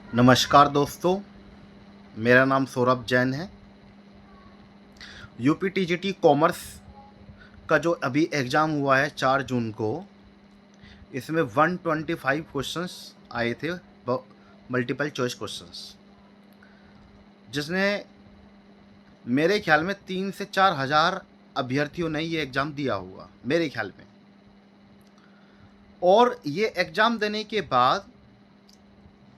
नमस्कार दोस्तों, मेरा नाम सौरभ जैन है। यूपीटीजीटी कॉमर्स का जो अभी एग्ज़ाम हुआ है 4 जून को, इसमें 125 क्वेश्चंस आए थे, मल्टीपल चॉइस क्वेश्चंस, जिसने मेरे ख्याल में 3 से 4 हज़ार अभ्यर्थियों ने ये एग्ज़ाम दिया होगा, मेरे ख्याल में। और ये एग्ज़ाम देने के बाद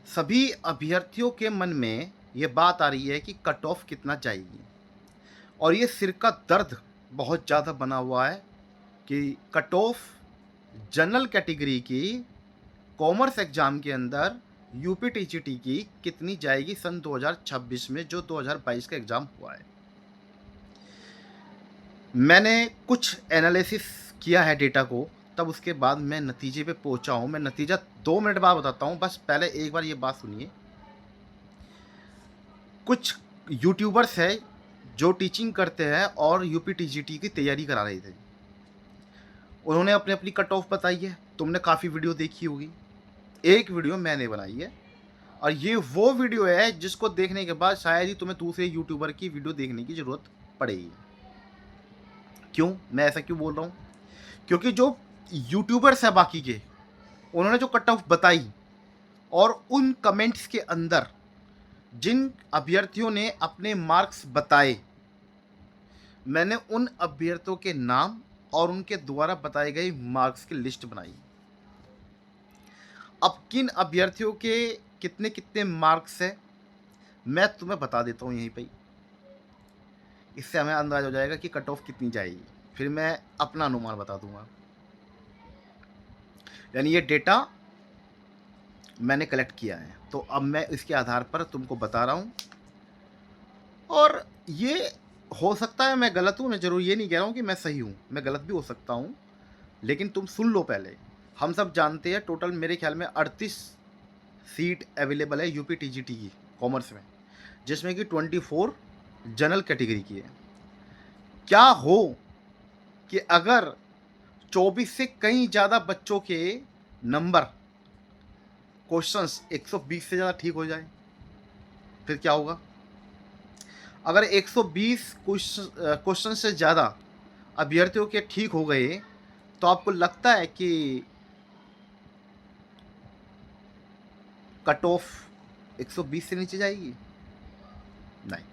सभी अभ्यर्थियों के मन में ये बात आ रही है कि कट ऑफ कितना जाएगी, और ये सिर का दर्द बहुत ज़्यादा बना हुआ है कि कट ऑफ जनरल कैटेगरी की कॉमर्स एग्ज़ाम के अंदर यूपीटीजीटी की कितनी जाएगी सन 2026 में, जो 2022 का एग्ज़ाम हुआ है। मैंने कुछ एनालिसिस किया है डेटा को, तब उसके बाद मैं नतीजे पे पहुंचा हूं। मैं नतीजा 2 मिनट बाद बताता हूं, बस पहले एक बार ये बात सुनिए। कुछ यूट्यूबर्स हैं जो टीचिंग करते हैं और यूपीटीजीटी की तैयारी करा रहे थे। उन्होंने अपनी अपनी कट ऑफ बताई है। तुमने काफ़ी वीडियो देखी होगी, एक वीडियो मैंने बनाई है, और ये वो वीडियो है जिसको देखने के बाद शायद ही तुम्हें दूसरे यूट्यूबर की वीडियो देखने की ज़रूरत पड़ेगी। क्यों मैं ऐसा क्यों बोल रहा हूँ? क्योंकि जो यूट्यूबर्स हैं बाकी के, उन्होंने जो कट ऑफ बताई और उन कमेंट्स के अंदर जिन अभ्यर्थियों ने अपने मार्क्स बताए, मैंने उन अभ्यर्थियों के नाम और उनके द्वारा बताए गए मार्क्स की लिस्ट बनाई। अब किन अभ्यर्थियों के कितने कितने मार्क्स है, मैं तुम्हें बता देता हूँ यहीं पे ही। इससे हमें अंदाज़ा हो जाएगा कि कट ऑफ कितनी जाएगी, फिर मैं अपना अनुमान बता दूंगा। यानी ये डेटा मैंने कलेक्ट किया है, तो अब मैं इसके आधार पर तुमको बता रहा हूँ। और ये हो सकता है मैं गलत हूँ, मैं ज़रूर ये नहीं कह रहा हूँ कि मैं सही हूँ, मैं गलत भी हो सकता हूँ, लेकिन तुम सुन लो पहले। हम सब जानते हैं टोटल मेरे ख्याल में 38 सीट अवेलेबल है यूपीटीजीटी की कॉमर्स में, जिसमें कि 24 जनरल कैटेगरी की है। क्या हो कि अगर 24 से कहीं ज़्यादा बच्चों के नंबर क्वेश्चंस 120 से ज़्यादा ठीक हो जाए, फिर क्या होगा? अगर 120 क्वेश्चन से ज़्यादा अभ्यर्थियों के ठीक हो गए, तो आपको लगता है कि कट ऑफ 120 से नीचे जाएगी? नहीं,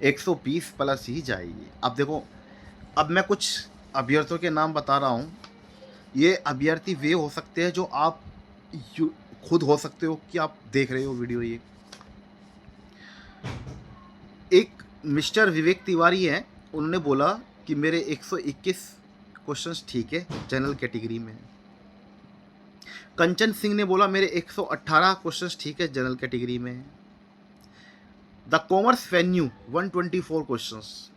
120 प्लस ही जाएगी। अब देखो, अब मैं कुछ अभ्यर्थियों के नाम बता रहा हूँ। ये अभ्यर्थी वे हो सकते हैं जो आप खुद हो सकते हो कि आप देख रहे हो वीडियो। ये एक मिस्टर विवेक तिवारी हैं, उन्होंने बोला कि मेरे 121 क्वेश्चंस ठीक है जनरल कैटेगरी में। कंचन सिंह ने बोला मेरे 118 क्वेश्चंस ठीक है जनरल कैटेगरी में। The commerce venue 124 questions.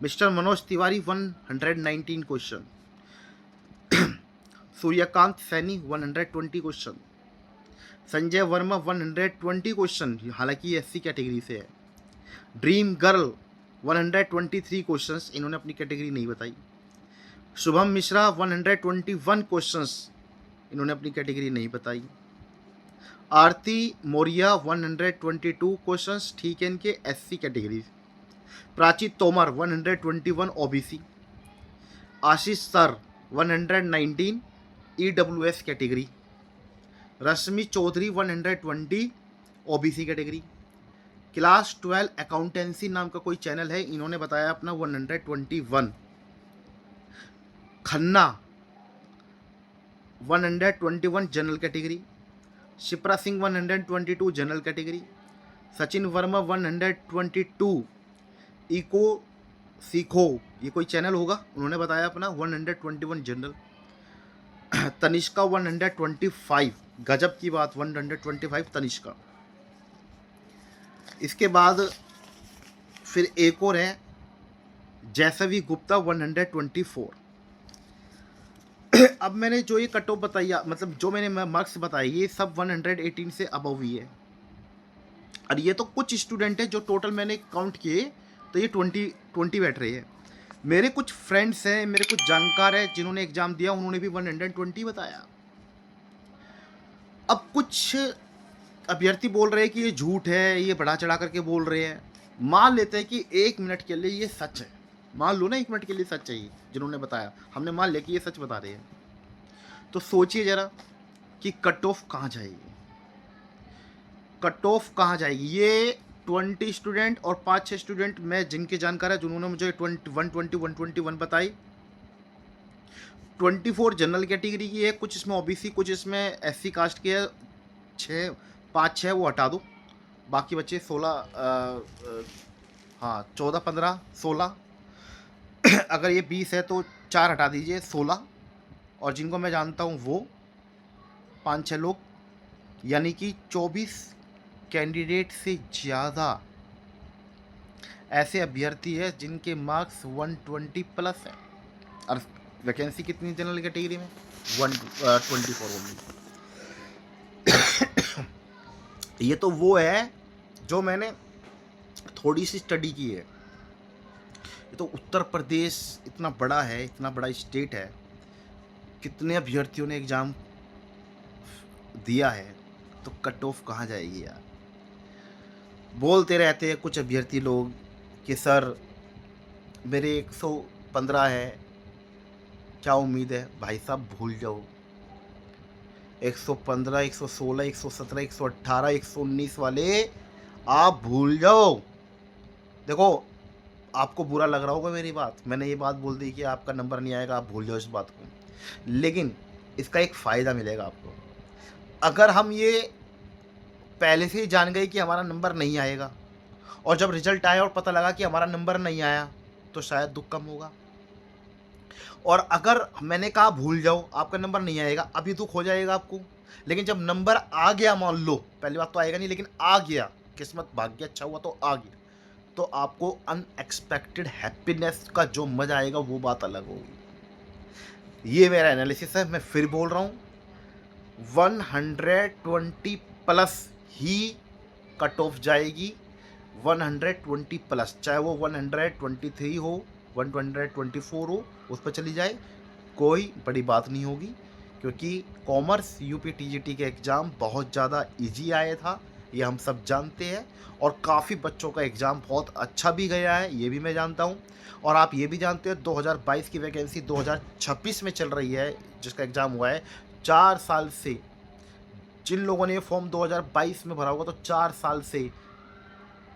Mister Manoj Tiwari 119 question. Suryakant Saini 120 question. Sanjay Verma 120 question, हालांकि ये एससी कैटेगरी से है। ड्रीम गर्ल 123 क्वेश्चंस, इन्होंने अपनी कैटेगरी नहीं बताई। शुभम मिश्रा 121 क्वेश्चंस, इन्होंने अपनी कैटेगरी नहीं बताई। आरती मौर्या 122 क्वेश्चंस, ठीक है इनके SC category. Prachi Tomar 121 OBC. Ashish sir 119 EWS category. Rashmi Chaudhary 120 OBC category. Class 12 accountancy नाम का कोई चैनल है, इन्होंने बताया अपना 121। Khanna 121 general category. Shipra Singh 122 general category. Sachin Verma 122 eco सीखो, ये कोई चैनल होगा, उन्होंने बताया अपना 121 जनरल। तनिष्का 125, गजब की बात, 125 तनिष्का। इसके बाद फिर एक और है जैसवी गुप्ता 124। अब मैंने जो ये कट ऑफ बताई, मतलब जो मैंने मार्क्स बताए, ये सब 118 से अबव ही है। और ये तो कुछ स्टूडेंट है जो टोटल मैंने काउंट किए तो ये 20 बैठ रहे हैं। मेरे कुछ फ्रेंड्स हैं, मेरे कुछ जानकार हैं जिन्होंने एग्ज़ाम दिया, उन्होंने भी 120 बताया। अब कुछ अभ्यर्थी बोल रहे हैं कि ये झूठ है, ये बढ़ा-चढ़ा करके बोल रहे हैं। मान लेते हैं कि 1 मिनट के लिए ये सच है। मान लो ना 1 मिनट के लिए सच है ये, जिन्होंने बताया। हमने मान लिया कि ये सच बता रहे हैं। तो सोचिए ज़रा कि कट ऑफ कहाँ जाएगी? कट ऑफ कहाँ जाएगी? ये 20 स्टूडेंट और 5-6 स्टूडेंट मैं जिनकी जानकार है, जिन्होंने मुझे 120, 121 बताई। 24 जनरल कैटेगरी की है, कुछ इसमें ओबीसी, कुछ इसमें एससी कास्ट की है। 6 5-6 वो हटा दो, बाकी बचे 16 हाँ 14, 15, 16 अगर ये 20 है तो 4 हटा दीजिए, 16 और जिनको मैं जानता हूँ वो 5-6 लोग, यानी कि 24 कैंडिडेट से ज़्यादा ऐसे अभ्यर्थी है जिनके मार्क्स 120 प्लस है। और वैकेंसी कितनी जनरल कैटेगरी में? 124 ओनली। ये तो वो है जो मैंने थोड़ी सी स्टडी की है। ये तो उत्तर प्रदेश इतना बड़ा है, इतना बड़ा स्टेट है, कितने अभ्यर्थियों ने एग्ज़ाम दिया है, तो कट ऑफ कहाँ जाएगी यार? बोलते रहते हैं कुछ अभ्यर्थी लोग कि सर मेरे 115 है, क्या उम्मीद है? भाई साहब भूल जाओ। 115, 116, 117, 118, 119 वाले आप भूल जाओ। देखो, आपको बुरा लग रहा होगा मेरी बात, मैंने ये बात बोल दी कि आपका नंबर नहीं आएगा, आप भूल जाओ इस बात को। लेकिन इसका एक फ़ायदा मिलेगा आपको। अगर हम ये पहले से ही जान गए कि हमारा नंबर नहीं आएगा और जब रिज़ल्ट आया और पता लगा कि हमारा नंबर नहीं आया, तो शायद दुःख कम होगा। और अगर मैंने कहा भूल जाओ, आपका नंबर नहीं आएगा, अभी दुःख हो जाएगा आपको। लेकिन जब नंबर आ गया, मान लो, पहली बात तो आएगा नहीं, लेकिन आ गया, किस्मत भाग्य अच्छा हुआ तो आ गया, तो आपको अनएक्सपेक्टेड हैप्पीनेस का जो मज़ा आएगा वो बात अलग होगी। ये मेरा एनालिसिस है, मैं फिर बोल रहा हूँ 120 प्लस ही कट ऑफ जाएगी। 120 प्लस, चाहे वो 123 हो, 124 हो, उस पर चली जाए, कोई बड़ी बात नहीं होगी। क्योंकि कॉमर्स यूपी टीजीटी के एग्ज़ाम बहुत ज़्यादा इजी आया था, ये हम सब जानते हैं। और काफ़ी बच्चों का एग्ज़ाम बहुत अच्छा भी गया है, ये भी मैं जानता हूँ। और आप ये भी जानते हो 2022 की वैकेंसी 2026 में चल रही है, जिसका एग्ज़ाम हुआ है 4 साल से। जिन लोगों ने ये फॉर्म 2022 में भरा होगा, तो 4 साल से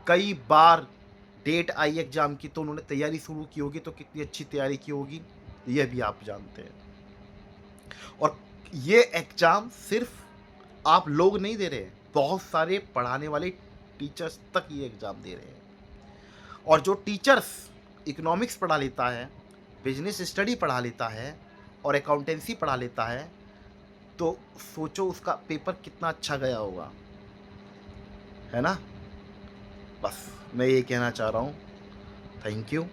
कई बार डेट आई एग्ज़ाम की, तो उन्होंने तैयारी शुरू की होगी, तो कितनी अच्छी तैयारी की होगी, ये भी आप जानते हैं। और ये एग्ज़ाम सिर्फ आप लोग नहीं दे रहे हैं, बहुत सारे पढ़ाने वाले टीचर्स तक ये एग्ज़ाम दे रहे हैं। और जो टीचर्स इकोनॉमिक्स पढ़ा लेता है, बिजनेस स्टडी पढ़ा लेता है और अकाउंटेंसी पढ़ा लेता है, तो सोचो उसका पेपर कितना अच्छा गया होगा, है ना? बस मैं ये कहना चाह रहा हूँ। थैंक यू,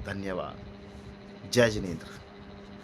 धन्यवाद। जय जिनेंद्र।